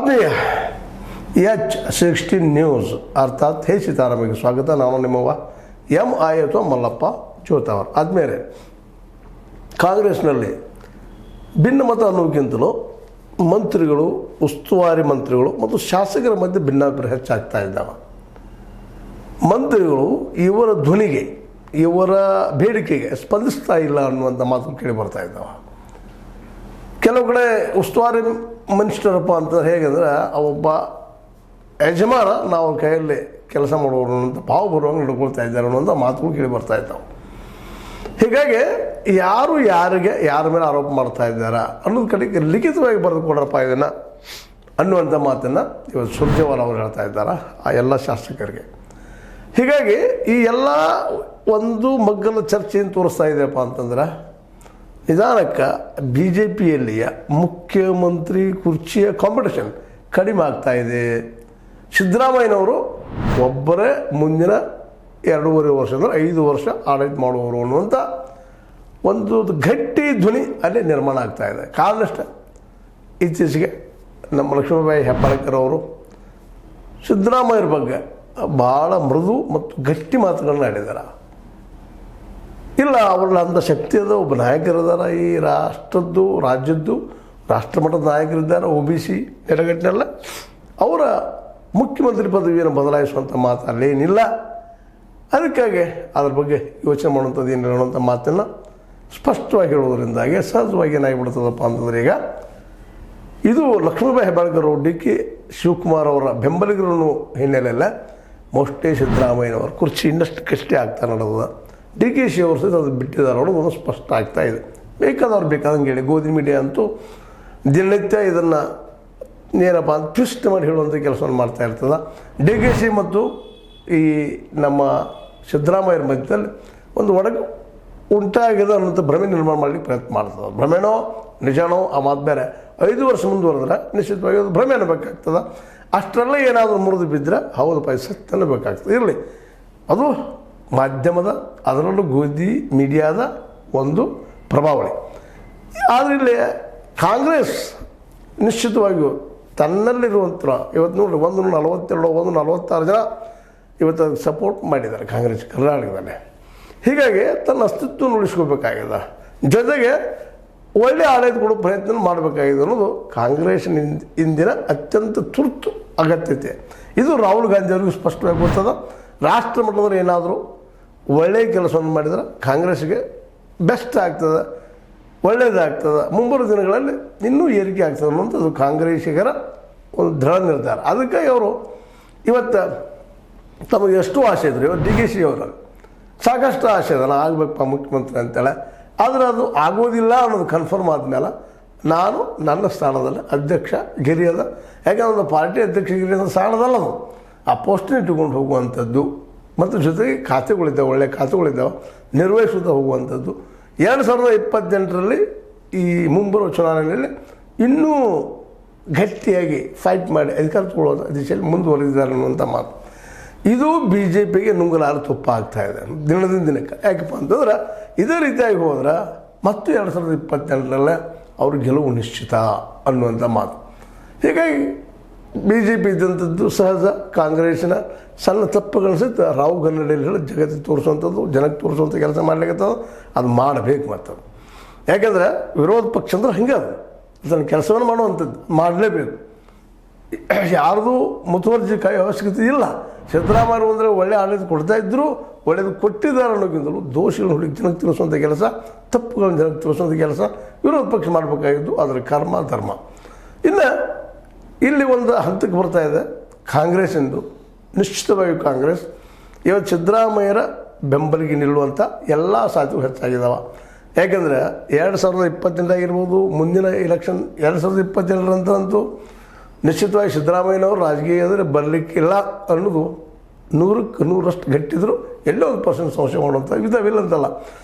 ಆತ್ಮೀಯ H16 news ಅರ್ಥಾತ್ ಹೇ ಸೀತಾರಾಮಿಗೆ ಸ್ವಾಗತ. ನಾನು ನಿಮ್ಮವ MI ಅಥವಾ ಮಲ್ಲಪ್ಪ ಚೋತಾವರ್. ಆದಮೇಲೆ ಕಾಂಗ್ರೆಸ್ನಲ್ಲಿ ಭಿನ್ನಮತ ಅನ್ನೋಕ್ಕಿಂತಲೂ ಮಂತ್ರಿಗಳು, ಉಸ್ತುವಾರಿ ಮಂತ್ರಿಗಳು ಮತ್ತು ಶಾಸಕರ ಮಧ್ಯೆ ಭಿನ್ನಾಭಿಪ್ರಾಯ ಹೆಚ್ಚಾಗ್ತಾ ಇದ್ದಾವೆ. ಮಂತ್ರಿಗಳು ಇವರ ಧ್ವನಿಗೆ, ಇವರ ಬೇಡಿಕೆಗೆ ಸ್ಪಂದಿಸ್ತಾ ಇಲ್ಲ ಅನ್ನುವಂಥ ಮಾತು ಕೇಳಿ ಬರ್ತಾ ಇದ್ದಾವೆ. ಕೆಲವು ಕಡೆ ಉಸ್ತುವಾರಿ ಮಿನಿಸ್ಟರಪ್ಪ ಅಂತ ಹೇಗೆಂದರೆ ಒಬ್ಬ ಯಜಮಾನ ನಾವು ಕೈಯಲ್ಲಿ ಕೆಲಸ ಮಾಡುವವರು ಅಂತ ಭಾವ ಬರುವಂಗೆ ನಡ್ಕೊಳ್ತಾ ಇದ್ದಾರೆ ಅನ್ನೋಂಥ ಮಾತುಗಳು ಕೇಳಿ ಬರ್ತಾ ಇದ್ದಾವೆ. ಹೀಗಾಗಿ ಯಾರು ಯಾರ ಮೇಲೆ ಆರೋಪ ಮಾಡ್ತಾ ಇದ್ದಾರಾ ಅನ್ನೋದು ಕಡೆಗೆ ಲಿಖಿತವಾಗಿ ಬರೆದು ಕೊಡ್ರಪ್ಪ ಇದನ್ನು ಅನ್ನುವಂಥ ಮಾತನ್ನು ಇವತ್ತು ಸುರ್ಜೇವಾಲಾ ಅವರು ಹೇಳ್ತಾ ಇದ್ದಾರೆ ಆ ಎಲ್ಲ ಶಾಸಕರಿಗೆ. ಹೀಗಾಗಿ ಈ ಎಲ್ಲ ಒಂದು ಮಗ್ಗಲ ಚರ್ಚೆಯನ್ನು ತೋರಿಸ್ತಾ ಇದೆಯಪ್ಪ ಅಂತಂದ್ರೆ ನಿಧಾನಕ್ಕೆ BJPಯಲ್ಲಿಯ ಮುಖ್ಯಮಂತ್ರಿ ಕುರ್ಚಿಯ ಕಾಂಪಿಟೇಷನ್ ಕಡಿಮೆ ಆಗ್ತಾ ಇದೆ. ಸಿದ್ದರಾಮಯ್ಯನವರು ಒಬ್ಬರೇ ಮುಂದಿನ 2.5 ವರ್ಷದಿಂದ 5 ವರ್ಷ ಆಡಳಿತ ಮಾಡುವವರು ಅನ್ನುವಂಥ ಒಂದು ಗಟ್ಟಿ ಧ್ವನಿ ಅಲ್ಲೇ ನಿರ್ಮಾಣ ಆಗ್ತಾ ಇದೆ. ಕಾರಣ ಅಷ್ಟೇ, ಇತ್ತೀಚೆಗೆ ನಮ್ಮ ಲಕ್ಷ್ಮೀಬಾಯಿ ಹೆಬ್ಬಾಳ್ಕರ್ ಅವರು ಸಿದ್ದರಾಮಯ್ಯರ ಬಗ್ಗೆ ಭಾಳ ಮೃದು ಮತ್ತು ಗಟ್ಟಿ ಮಾತುಗಳನ್ನ ಆಡಿದ್ದಾರೆ. ಇಲ್ಲ, ಅವ್ರಲ್ಲಿ ಅಂಥ ಶಕ್ತಿ ಅದ, ಒಬ್ಬ ನಾಯಕರಿದ್ದಾರೆ, ಈ ರಾಜ್ಯದ್ದು ರಾಷ್ಟ್ರಮಟ್ಟದ ನಾಯಕರಿದ್ದಾರೆ, OBC ನೆಲೆಗಟ್ಟಿನೆಲ್ಲ ಅವರ ಮುಖ್ಯಮಂತ್ರಿ ಪದವಿಯನ್ನು ಬದಲಾಯಿಸುವಂಥ ಮಾತು ಅಲ್ಲೇನಿಲ್ಲ. ಅದಕ್ಕಾಗಿ ಅದ್ರ ಬಗ್ಗೆ ಯೋಚನೆ ಮಾಡುವಂಥದ್ದು ಏನಿಲ್ಲ ಅನ್ನುವಂಥ ಮಾತನ್ನು ಸ್ಪಷ್ಟವಾಗಿ ಹೇಳೋದ್ರಿಂದಾಗಿ ಸಹಜವಾಗಿ ಏನಾಗಿಬಿಡ್ತದಪ್ಪ ಅಂತಂದ್ರೆ, ಈಗ ಇದು ಲಕ್ಷ್ಮೀಬಾಯಿ ಹೆಬ್ಬಾಳ್ಕರ್ DK ಶಿವಕುಮಾರ್ ಅವರ ಬೆಂಬಲಿಗರನ್ನು ಹಿನ್ನೆಲೆಯಲ್ಲ, ಮೋಸ್ಟ್ಲಿ ಸಿದ್ದರಾಮಯ್ಯನವರ ಕುರ್ಚಿ ಇನ್ನಷ್ಟಕ್ಕಷ್ಟೇ ಆಗ್ತಾ ನಡೆದ. DKC ಅವರು ಸಹಿತ ಅದು ಬಿಟ್ಟಿದ್ದಾರೆ ಅನ್ನೋದು ಸ್ಪಷ್ಟ ಆಗ್ತಾ ಇದೆ. ಬೇಕಾದವ್ರು ಬೇಕಾದಂಗೆ ಹೇಳಿ ಗೋಧಿ ಮೀಡಿಯಾ ಅಂತೂ ದಿನನಿತ್ಯ ಇದನ್ನು ಏನಪ್ಪ ಅಂತ ಟ್ವಿಸ್ಟ್ ಮಾಡಿ ಹೇಳುವಂಥ ಕೆಲಸವನ್ನು ಮಾಡ್ತಾ ಇರ್ತದೆ. DKC ಮತ್ತು ಈ ನಮ್ಮ ಸಿದ್ದರಾಮಯ್ಯರ ಮಧ್ಯದಲ್ಲಿ ಒಂದು ಒಡಗು ಉಂಟಾಗಿದೆ ಅನ್ನೋಂಥ ಭ್ರಮೆ ನಿರ್ಮಾಣ ಮಾಡಲಿಕ್ಕೆ ಪ್ರಯತ್ನ ಮಾಡ್ತದೆ. ಭ್ರಮೆನೋ ನಿಜನೋ ಆ ಮಾತು ಬೇರೆ. 5 ವರ್ಷ ಮುಂದುವರೆದ್ರೆ ನಿಶ್ಚಿತವಾಗಿ ಅದು ಭ್ರಮೆ ಅನ್ನಬೇಕಾಗ್ತದೆ. ಅಷ್ಟರಲ್ಲ ಏನಾದರೂ ಮುರಿದು ಬಿದ್ದರೆ ಹೌದು ಸತ್ಯ ಅನ್ನಬೇಕಾಗ್ತದೆ. ಇರಲಿ, ಅದು ಮಾಧ್ಯಮದ, ಅದರಲ್ಲೂ ಗೋಧಿ ಮೀಡಿಯಾದ ಒಂದು ಪ್ರಭಾವಳಿ. ಆದರೆ ಇಲ್ಲಿ ಕಾಂಗ್ರೆಸ್ ನಿಶ್ಚಿತವಾಗಿಯೂ ತನ್ನಲ್ಲಿರುವಂಥ ಇವತ್ತು ನೋಡಿ 142 146 ಜನ ಇವತ್ತು ಅದಕ್ಕೆ ಸಪೋರ್ಟ್ ಮಾಡಿದ್ದಾರೆ ಕಾಂಗ್ರೆಸ್ ಕರ್ನಾಟಕದಲ್ಲಿ. ಹೀಗಾಗಿ ತನ್ನ ಅಸ್ತಿತ್ವ ಉಳಿಸ್ಕೋಬೇಕಾಗಿದೆ, ಜೊತೆಗೆ ಒಳ್ಳೆ ಆಡಳಿತ ಕೊಡೋ ಪ್ರಯತ್ನ ಮಾಡಬೇಕಾಗಿದೆ ಅನ್ನೋದು ಕಾಂಗ್ರೆಸ್ಸಿನ ಇಂದಿನ ಅತ್ಯಂತ ತುರ್ತು ಅಗತ್ಯತೆ. ಇದು ರಾಹುಲ್ ಗಾಂಧಿ ಅವರಿಗೂ ಸ್ಪಷ್ಟವಾಗಿ ಗೊತ್ತದ. ರಾಷ್ಟ್ರ ಮಟ್ಟದಲ್ಲಿ ಏನಾದರೂ ಒಳ್ಳೆಯ ಕೆಲಸವನ್ನು ಮಾಡಿದರೆ ಕಾಂಗ್ರೆಸ್ಗೆ ಬೆಸ್ಟ್ ಆಗ್ತದೆ, ಒಳ್ಳೆಯದಾಗ್ತದೆ. ಮುಂಬರುವ ದಿನಗಳಲ್ಲಿ ಇನ್ನೂ ಏರಿಕೆ ಆಗ್ತದೆ ಅನ್ನುವಂಥದ್ದು ಕಾಂಗ್ರೆಸ್ಸಿಗರ ಒಂದು ದೃಢ ನಿರ್ಧಾರ. ಅದಕ್ಕಾಗಿ ಅವರು ಇವತ್ತು ತಮಗೆ ಎಷ್ಟು ಆಸೆ ಇದ್ರು, ಇವತ್ತು DKC ಅವರು ಸಾಕಷ್ಟು ಆಸೆ ಇದೆ, ನಾನು ಆಗಬೇಕಪ್ಪ ಮುಖ್ಯಮಂತ್ರಿ ಅಂತೇಳಿ. ಆದರೆ ಅದು ಆಗೋದಿಲ್ಲ ಅನ್ನೋದು ಕನ್ಫರ್ಮ್ ಆದಮೇಲೆ ನಾನು ನನ್ನ ಸ್ಥಾನದಲ್ಲಿ ಅಧ್ಯಕ್ಷ ಗಿರಿಯದ, ಯಾಕಂದ್ರೆ ಒಂದು ಪಾರ್ಟಿ ಅಧ್ಯಕ್ಷ ಗಿರಿಯದ ಸ್ಥಾನದಲ್ಲ ಅದು, ಆ ಪೋಸ್ಟನ್ನ ಇಟ್ಟುಕೊಂಡು ಹೋಗುವಂಥದ್ದು ಮತ್ತು ಜೊತೆಗೆ ಖಾತೆಗಳಿದ್ದಾವೆ, ಒಳ್ಳೆಯ ಖಾತೆಗಳಿದ್ದಾವೆ, ನಿರ್ವಹಿಸುತ್ತಾ ಹೋಗುವಂಥದ್ದು. 2028ರಲ್ಲಿ ಈ ಮುಂಬರುವ ಚುನಾವಣೆಯಲ್ಲಿ ಇನ್ನೂ ಗಟ್ಟಿಯಾಗಿ ಫೈಟ್ ಮಾಡಿ ಅಧಿಕಾರ ತಗೊಳ್ಳೋದು ದಿಶೆಯಲ್ಲಿ ಮುಂದುವರೆದಿದ್ದಾರೆ ಅನ್ನುವಂಥ ಮಾತು. ಇದು BJPಗೆ ನುಂಗಲಾರ ತುಪ್ಪ ಆಗ್ತಾಯಿದೆ ದಿನದಿಂದ ದಿನಕ್ಕೆ. ಯಾಕಪ್ಪ ಅಂತಂದ್ರೆ ಇದೇ ರೀತಿಯಾಗಿ ಹೋದ್ರೆ ಮತ್ತು 2028ರಲ್ಲೇ ಅವ್ರ ಗೆಲುವು ನಿಶ್ಚಿತ ಅನ್ನುವಂಥ ಮಾತು. ಹೀಗಾಗಿ BJP ಇದ್ದಂಥದ್ದು ಸಹಜ, ಕಾಂಗ್ರೆಸ್ಸಿನ ಸಣ್ಣ ತಪ್ಪುಗಳು ಸಹಿತ ರಾಹುಲ್ ಗಾಂಧಿಯಲ್ಲಿ ಹೇಳಿ ಜಗತ್ತಿಗೆ ತೋರಿಸುವಂಥದ್ದು, ಜನಕ್ಕೆ ತೋರಿಸುವಂಥ ಕೆಲಸ ಮಾಡ್ಲಿಕ್ಕೆ ಅದು ಮಾಡಬೇಕು. ಮತ್ತು ಯಾಕೆಂದರೆ ವಿರೋಧ ಪಕ್ಷ ಅಂದ್ರೆ ಹಂಗೆ ಅದು, ಅದನ್ನು ಕೆಲಸವನ್ನು ಮಾಡುವಂಥದ್ದು ಮಾಡಲೇಬೇಕು. ಯಾರ್ದು ಮುತುವರ್ಜಿ ಕಾಯೋ ಅವಶ್ಯಕತೆ ಇಲ್ಲ. ಸಿದ್ದರಾಮಯ್ಯ ಅಂದರೆ ಒಳ್ಳೆ ಆಡಳಿತ ಕೊಡ್ತಾಯಿದ್ರು, ಒಳ್ಳೆಯದು ಕೊಟ್ಟಿದ್ದಾರೆ ಅನ್ನೋಕ್ಕಿಂತಲೂ ದೋಷಿಗಳನ್ನು ಹುಡುಕಿ ಜನಕ್ಕೆ ತಿಳಿಸುವಂಥ ಕೆಲಸ, ತಪ್ಪುಗಳನ್ನು ಜನಕ್ಕೆ ತಿಳಿಸುವಂಥ ಕೆಲಸ ವಿರೋಧ ಪಕ್ಷ ಮಾಡಬೇಕಾಗಿದ್ದು ಅದರ ಕರ್ಮ ಧರ್ಮ. ಇನ್ನು ಇಲ್ಲಿ ಒಂದು ಹಂತಕ್ಕೆ ಬರ್ತಾ ಇದೆ ಕಾಂಗ್ರೆಸ್ ಎಂದು. ನಿಶ್ಚಿತವಾಗಿ ಕಾಂಗ್ರೆಸ್ ಇವತ್ತು ಸಿದ್ದರಾಮಯ್ಯರ ಬೆಂಬಲಿಗೆ ನಿಲ್ಲುವಂಥ ಎಲ್ಲ ಸಾಧ್ಯತೆಗಳು ಹೆಚ್ಚಾಗಿದ್ದಾವೆ. ಯಾಕೆಂದರೆ 2028 ಆಗಿರ್ಬೋದು, ಮುಂದಿನ ಎಲೆಕ್ಷನ್ 2027 ನಿಶ್ಚಿತವಾಗಿ ಸಿದ್ದರಾಮಯ್ಯನವರು ರಾಜಕೀಯದಲ್ಲಿ ಬರಲಿಕ್ಕಿಲ್ಲ ಅನ್ನೋದು 100ಕ್ಕೆ 100ರಷ್ಟು ಗಟ್ಟಿದ್ರು. ಎಲ್ಲೋ 1% ಸಂಶಯ ಮಾಡುವಂಥ ವಿಧವಿಲ್ಲ ಅಂತಲ್ಲ.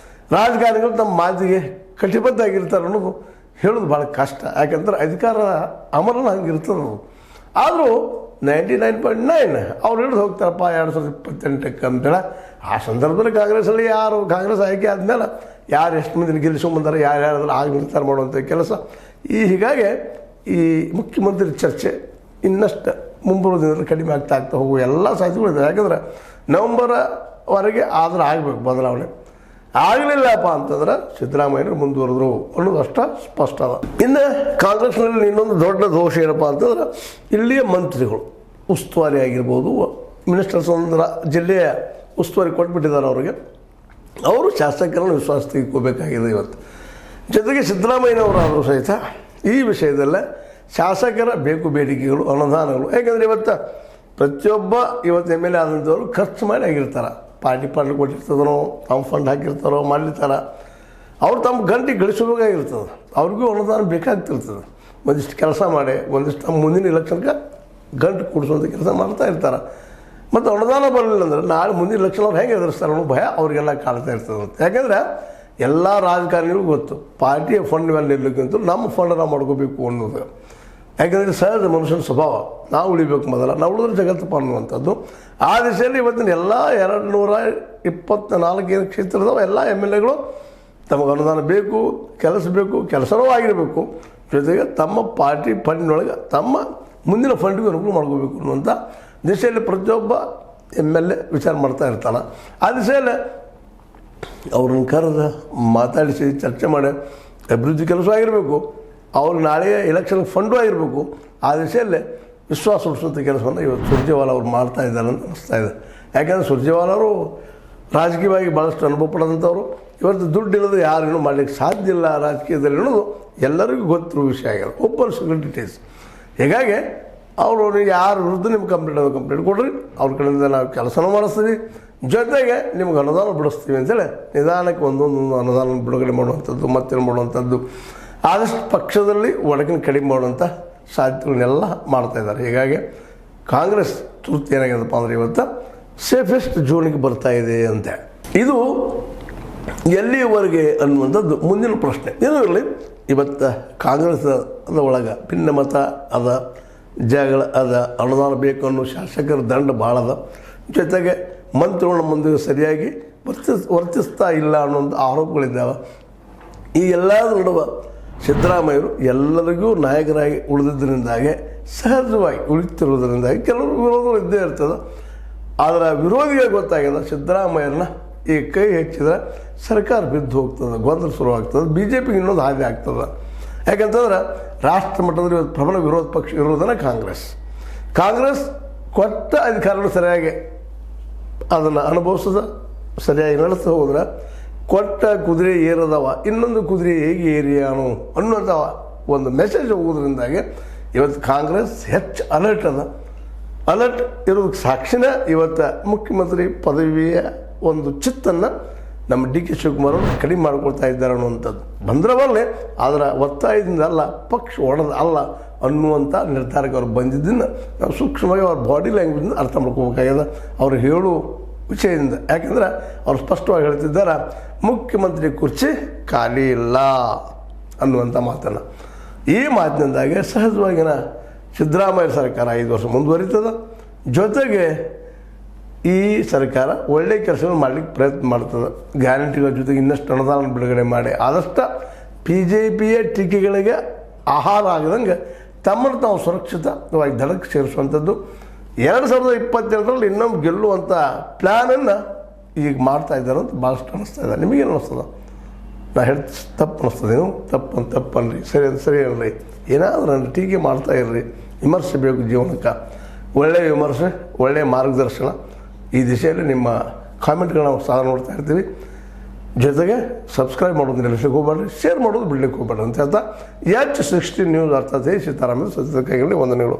ರಾಜಕಾರಣಿಗಳು ತಮ್ಮ ಮಾತಿಗೆ ಕಟಿಬದ್ಧ ಆಗಿರ್ತಾರೆ ಅನ್ನೋದು ಹೇಳೋದು ಭಾಳ ಕಷ್ಟ. ಯಾಕಂದ್ರೆ ಅಧಿಕಾರ ಅಮರನ ಹಂಗಿರ್ತದೆ. ಆದರೂ 99.9 ಅವ್ರು ಹಿಡಿದು ಹೋಗ್ತಾರಪ್ಪ 2028ಕ್ಕೆ ಅಂತೇಳಿ. ಆ ಸಂದರ್ಭದಲ್ಲಿ ಕಾಂಗ್ರೆಸ್ಸಲ್ಲಿ ಕಾಂಗ್ರೆಸ್ ಆಯ್ಕೆ ಆದಮೇಲೆ ಯಾರು ಎಷ್ಟು ಮಂದಿನ ಗೆಲ್ಲಿಸ್ಕೊಂಬಂದಾರೆ, ಯಾರ್ಯಾರಾದ್ರೂ ಆಗ ನಿರ್ಧಾರ ಮಾಡುವಂಥ ಕೆಲಸ. ಹೀಗಾಗಿ ಈ ಮುಖ್ಯಮಂತ್ರಿ ಚರ್ಚೆ ಇನ್ನಷ್ಟು ಮುಂಬರುವ ದಿನದಲ್ಲಿ ಕಡಿಮೆ ಆಗ್ತಾ ಹೋಗುವ ಎಲ್ಲ ಸಾಧ್ಯತೆಗಳಿದೆ. ಯಾಕಂದ್ರೆ ನವಂಬರ್ವರೆಗೆ ಆದ್ರೆ ಆಗಬೇಕು ಬದಲಾವಣೆ. ಆಗಲಿಲ್ಲಪ್ಪ ಅಂತಂದ್ರೆ ಸಿದ್ದರಾಮಯ್ಯರು ಮುಂದುವರೆದ್ರು ಅನ್ನೋದು ಅಷ್ಟ ಸ್ಪಷ್ಟ ಅದ. ಇನ್ನು ಕಾಂಗ್ರೆಸ್ನಲ್ಲಿ ಇನ್ನೊಂದು ದೊಡ್ಡ ದೋಷ ಏನಪ್ಪ ಅಂತಂದ್ರೆ ಇಲ್ಲಿಯ ಮಂತ್ರಿಗಳು ಉಸ್ತುವಾರಿ ಆಗಿರ್ಬೋದು, ಮಿನಿಸ್ಟರ್ಸ್ ಒಂದು ಜಿಲ್ಲೆಯ ಉಸ್ತುವಾರಿ ಕೊಟ್ಬಿಟ್ಟಿದ್ದಾರೆ ಅವರಿಗೆ. ಅವರು ಶಾಸಕರನ್ನು ವಿಶ್ವಾಸ ತೆಗೆದುಕೋಬೇಕಾಗಿದೆ ಇವತ್ತು. ಜೊತೆಗೆ ಸಿದ್ದರಾಮಯ್ಯನವರಾದರೂ ಸಹಿತ ಈ ವಿಷಯದಲ್ಲೇ ಶಾಸಕರ ಬೇಕು ಬೇಡಿಕೆಗಳು, ಅನುದಾನಗಳು, ಯಾಕೆಂದರೆ ಇವತ್ತು ಪ್ರತಿಯೊಬ್ಬ ಇವತ್ತು MLA ಆದಂಥವ್ರು ಖರ್ಚು ಮಾಡಿ ಆಗಿರ್ತಾರೆ. ಪಾರ್ಟಿ ಕೊಟ್ಟಿರ್ತದನೋ, ತಮ್ಮ ಫಂಡ್ ಹಾಕಿರ್ತಾರೋ, ಮಾಡಿರ್ತಾರೆ. ಅವ್ರು ತಮ್ಮ ಗಂಟೆ ಗಳಿಸಬೇಕಾಗಿರ್ತದೆ, ಅವ್ರಿಗೂ ಅನುದಾನ ಬೇಕಾಗ್ತಿರ್ತದೆ. ಒಂದಿಷ್ಟು ಕೆಲಸ ಮಾಡಿ ಒಂದಿಷ್ಟು ಮುಂದಿನ ಇಲೆಕ್ಷನ್ಗೆ ಗಂಟು ಕೂಡಿಸುವಂಥ ಕೆಲಸ ಮಾಡ್ತಾ ಇರ್ತಾರೆ. ಮತ್ತು ಅನುದಾನ ಬರಲಿಲ್ಲ ಅಂದರೆ ನಾಳೆ ಮುಂದಿನ ಇಲೆಕ್ಷನ್ ಅವ್ರು ಹೇಗೆ ಎದುರಿಸ್ತಾರೆ ಅನ್ನೋ ಭಯ ಅವರಿಗೆಲ್ಲ ಕಾಡ್ತಾ ಇರ್ತದೆ. ಯಾಕೆಂದರೆ ಎಲ್ಲ ರಾಜಕಾರಣಿಗಳಿಗೂ ಗೊತ್ತು ಪಾರ್ಟಿಯ ಫಂಡ್ ಮೇಲೆ ನಿಲ್ಲಕ್ಕಿಂತ ನಮ್ಮ ಫಂಡ್ ನಾವು ಮಾಡ್ಕೋಬೇಕು ಅನ್ನೋದು. ಯಾಕೆಂದರೆ ಸಹಜ ಮನುಷ್ಯನ ಸ್ವಭಾವ, ನಾವು ಉಳಿಬೇಕು ಮೊದಲ, ನಾವು ಉಳಿದ್ರೆ ಜಗತ್ತಪ್ಪ ಅನ್ನುವಂಥದ್ದು. ಆ ದಿಶೆಯಲ್ಲಿ ಇವತ್ತಿನ ಎಲ್ಲ 224 ಕ್ಷೇತ್ರದವ ಎಲ್ಲ MLAಗಳು ತಮಗೆ ಅನುದಾನ ಬೇಕು, ಕೆಲಸ ಬೇಕು, ಕೆಲಸನೂ ಆಗಿರಬೇಕು. ಜೊತೆಗೆ ತಮ್ಮ ಪಾರ್ಟಿ ಫಂಡ್ನೊಳಗೆ ತಮ್ಮ ಮುಂದಿನ ಫಂಡ್ಗೂ ಅನುಕೂಲ ಮಾಡ್ಕೋಬೇಕು ಅನ್ನುವಂಥ ದಿಶೆಯಲ್ಲಿ ಪ್ರತಿಯೊಬ್ಬ MLA ವಿಚಾರ ಮಾಡ್ತಾ ಇರ್ತಾನೆ. ಆ ದಿಶೆಯಲ್ಲಿ ಅವ್ರನ್ನ ಕರೆದು ಮಾತಾಡಿಸಿ ಚರ್ಚೆ ಮಾಡಿ ಅಭಿವೃದ್ಧಿ ಕೆಲಸ ಆಗಿರಬೇಕು, ಅವ್ರು ನಾಳೆಯ ಎಲೆಕ್ಷನ್ ಫಂಡು ಆಗಿರಬೇಕು. ಆ ದಿಶೆಯಲ್ಲಿ ವಿಶ್ವಾಸ ಹುಟ್ಟಿಸುವಂಥ ಕೆಲಸವನ್ನು ಇವತ್ತು ಸುರ್ಜೇವಾಲಾ ಅವರು ಮಾಡ್ತಾ ಇದ್ದಾರೆ ಅಂತ ಅನಿಸ್ತಾ ಇದೆ. ಯಾಕೆಂದರೆ ಸುರ್ಜೇವಾಲಾ ಅವರು ರಾಜಕೀಯವಾಗಿ ಭಾಳಷ್ಟು ಅನುಭವ ಪಡೆದಂಥವ್ರು. ಇವತ್ತು ದುಡ್ಡಿಲ್ಲದೆ ಯಾರೇನು ಮಾಡಲಿಕ್ಕೆ ಸಾಧ್ಯ ಇಲ್ಲ ರಾಜಕೀಯದಲ್ಲಿ ಅನ್ನೋದು ಎಲ್ಲರಿಗೂ ಗೊತ್ತಿರೋ ವಿಷಯ ಆಗಿದೆ, ಓಪನ್ ಸೆಕ್ರೆಟರೀಸ್. ಹೀಗಾಗಿ ಅವರು ಯಾರ ವಿರುದ್ಧ ನಿಮ್ಗೆ ಕಂಪ್ಲೇಂಟ್ ಕೊಡ್ರಿ, ಅವ್ರ ಕಡೆಯಿಂದ ನಾವು ಕೆಲಸನೂ ಮಾಡಿಸ್ತೀವಿ, ಜೊತೆಗೆ ನಿಮ್ಗೆ ಅನುದಾನ ಬಿಡಿಸ್ತೀವಿ ಅಂತೇಳಿ ನಿಧಾನಕ್ಕೆ ಒಂದೊಂದು ಅನುದಾನ ಬಿಡುಗಡೆ ಮಾಡುವಂಥದ್ದು, ಮತ್ತೇನು ಮಾಡುವಂಥದ್ದು, ಆದಷ್ಟು ಪಕ್ಷದಲ್ಲಿ ಒಡಕಿನ ಕಡಿಮೆ ಮಾಡುವಂಥ ಸಾಧ್ಯತೆಗಳನ್ನೆಲ್ಲ ಮಾಡ್ತಾಯಿದ್ದಾರೆ. ಹೀಗಾಗಿ ಕಾಂಗ್ರೆಸ್ ತುರ್ತು ಏನಾಗಿದೆಪ್ಪ ಅಂದರೆ ಇವತ್ತು ಸೇಫೆಸ್ಟ್ ಝೋನಿಗೆ ಬರ್ತಾ ಇದೆ ಅಂತೆ. ಇದು ಎಲ್ಲಿಯವರೆಗೆ ಅನ್ನುವಂಥದ್ದು ಮುಂದಿನ ಪ್ರಶ್ನೆ. ಏನೂ ಇರಲಿ, ಇವತ್ತು ಕಾಂಗ್ರೆಸ್ ಒಳಗೆ ಭಿನ್ನಮತ ಅದ, ಜಗಳ ಅದ, ಅನುದಾನ ಬೇಕು ಅನ್ನೋ ಶಾಸಕರ ದಂಡ ಭಾಳ ಅದ. ಜೊತೆಗೆ ಮಂತ್ರಿಗಳ ಮುಂದೆ ಸರಿಯಾಗಿ ವರ್ತಿಸ್ತಾ ಇಲ್ಲ ಅನ್ನೋಂಥ ಆರೋಪಗಳಿದ್ದಾವೆ. ಈ ಎಲ್ಲದರ ನಡುವೆ ಸಿದ್ದರಾಮಯ್ಯರು ಎಲ್ಲರಿಗೂ ನಾಯಕರಾಗಿ ಉಳಿದಿದ್ದರಿಂದಾಗಿ, ಸಹಜವಾಗಿ ಉಳಿತಿರುವುದರಿಂದಾಗಿ ಕೆಲವರು ವಿರೋಧಗಳು ಇದ್ದೇ ಇರ್ತದೆ. ಆದರೆ ವಿರೋಧಿಗೆ ಗೊತ್ತಾಗ್ಯದ ಸಿದ್ದರಾಮಯ್ಯರನ್ನ ಈ ಕೈ ಹೆಚ್ಚಿದ್ರೆ ಸರ್ಕಾರ ಬಿದ್ದು ಹೋಗ್ತದೆ, ಗೊಂದಲ ಶುರುವಾಗ್ತದೆ, BJPಗೆ ಇನ್ನೊಂದು ಹಾದಿ ಆಗ್ತದೆ. ಯಾಕಂತಂದ್ರೆ ರಾಷ್ಟ್ರ ಮಟ್ಟದಲ್ಲಿ ಇವತ್ತು ಪ್ರಬಲ ವಿರೋಧ ಪಕ್ಷ ಇರೋದನ್ನು ಕಾಂಗ್ರೆಸ್ ಕೊಟ್ಟ ಅಧಿಕಾರಗಳು ಸರಿಯಾಗಿ ಅದನ್ನು ಅನುಭವಿಸೋದ, ಸರಿಯಾಗಿ ನಡೆಸ್ತಾ ಹೋದ್ರೆ ಕೊಟ್ಟ ಕುದುರೆ ಏರದವ ಇನ್ನೊಂದು ಕುದುರೆ ಹೇಗೆ ಏರಿಯಾನು ಅನ್ನುವಂಥ ಒಂದು ಮೆಸೇಜ್ ಹೋಗೋದ್ರಿಂದಾಗಿ ಇವತ್ತು ಕಾಂಗ್ರೆಸ್ ಹೆಚ್ಚು ಅಲರ್ಟ್ ಅದ. ಅಲರ್ಟ್ ಇರೋದಕ್ಕೆ ಸಾಕ್ಷಿನ ಇವತ್ತು ಮುಖ್ಯಮಂತ್ರಿ ಪದವಿಯ ಒಂದು ಚಿತ್ತನ್ನು ನಮ್ಮ DK ಶಿವಕುಮಾರ್ ಅವರು ಕಡಿಮೆ ಮಾಡ್ಕೊಳ್ತಾ ಇದ್ದಾರೆ ಅನ್ನುವಂಥದ್ದು ಬಂದರೆ ಬರಲಿ, ಆದರೆ ಒತ್ತಾಯದಿಂದ ಅಲ್ಲ, ಪಕ್ಷ ಒಡೆದ ಅಲ್ಲ ಅನ್ನುವಂಥ ನಿರ್ಧಾರಕ್ಕೆ ಅವ್ರು ಬಂದಿದ್ದನ್ನು ನಾವು ಸೂಕ್ಷ್ಮವಾಗಿ ಅವ್ರ ಬಾಡಿ ಲ್ಯಾಂಗ್ವೇಜಿಂದ ಅರ್ಥ ಮಾಡ್ಕೋಬೇಕಾಗ್ಯದ ಅವ್ರು ಹೇಳೋ ವಿಷಯದಿಂದ. ಯಾಕೆಂದ್ರೆ ಅವ್ರು ಸ್ಪಷ್ಟವಾಗಿ ಹೇಳ್ತಿದ್ದಾರೆ ಮುಖ್ಯಮಂತ್ರಿ ಕುರ್ಚಿ ಖಾಲಿ ಇಲ್ಲ ಅನ್ನುವಂಥ ಮಾತನ್ನು. ಈ ಮಾತಿನಿಂದಾಗೆ ಸಹಜವಾಗಿನ ಸಿದ್ದರಾಮಯ್ಯ ಸರ್ಕಾರ 5 ವರ್ಷ ಮುಂದುವರಿತದೆ. ಜೊತೆಗೆ ಈ ಸರ್ಕಾರ ಒಳ್ಳೆಯ ಕೆಲಸಗಳು ಮಾಡಲಿಕ್ಕೆ ಪ್ರಯತ್ನ ಮಾಡ್ತದೆ. ಗ್ಯಾರಂಟಿಗಳ ಜೊತೆಗೆ ಇನ್ನಷ್ಟು ಅನುದಾನ ಬಿಡುಗಡೆ ಮಾಡಿ ಆದಷ್ಟು BJPಯ ಟೀಕೆಗಳಿಗೆ ಆಹಾರ ಆಗದಂಗೆ ತಮ್ಮನ್ನು ತಾವು ಸುರಕ್ಷಿತವಾಗಿ ದಳಕ್ಕೆ ಸೇರಿಸುವಂಥದ್ದು 2027ರಲ್ಲಿ ಇನ್ನೊಂದು ಗೆಲ್ಲುವಂಥ ಪ್ಲ್ಯಾನನ್ನು ಈಗ ಮಾಡ್ತಾ ಇದ್ದಾರೆ ಅಂತ ಭಾಳಷ್ಟು ಅನ್ನಿಸ್ತಾ ಇದೆ. ನಿಮಗೇನು ಅನ್ನಿಸ್ತದೆ? ನಾ ಹೇಳ್ತಿ ತಪ್ಪು ಅನ್ನಿಸ್ತದೆ, ನೀವು ತಪ್ಪನ್ರಿ, ಸರಿ ಅಲ್ರಿ, ಏನಾದರೂ ನನ್ನ ಟೀಕೆ ಮಾಡ್ತಾ ಇರ್ರಿ. ವಿಮರ್ಶೆ ಬೇಕು ಜೀವನಕ್ಕೆ, ಒಳ್ಳೆಯ ವಿಮರ್ಶೆ, ಒಳ್ಳೆಯ ಮಾರ್ಗದರ್ಶನ. ಈ ದಿಶೆಯಲ್ಲಿ ನಿಮ್ಮ ಕಾಮೆಂಟ್ಗಳನ್ನ ನಾವು ಸಹ ನೋಡ್ತಾ ಇರ್ತೀವಿ. ಜೊತೆಗೆ ಸಬ್ಸ್ಕ್ರೈಬ್ ಮಾಡೋದು ನಿಲ್ಲಿಸಲಿಕ್ಕೆ ಹೋಗ್ಬೇಡ್ರಿ, ಶೇರ್ ಮಾಡೋದು ಬಿಡ್ಲಿಕ್ಕೆ ಹೋಗ್ಬೇಡ್ರಿ ಅಂತ ಹೇಳ್ತಾ H16 ನ್ಯೂಸ್ ಅರ್ಥಾತ್ ಸೀತಾರಾಮನ್ ಸತ್ಯದ ಕೈಗಳಲ್ಲಿ ವಂದನೆಗಳು.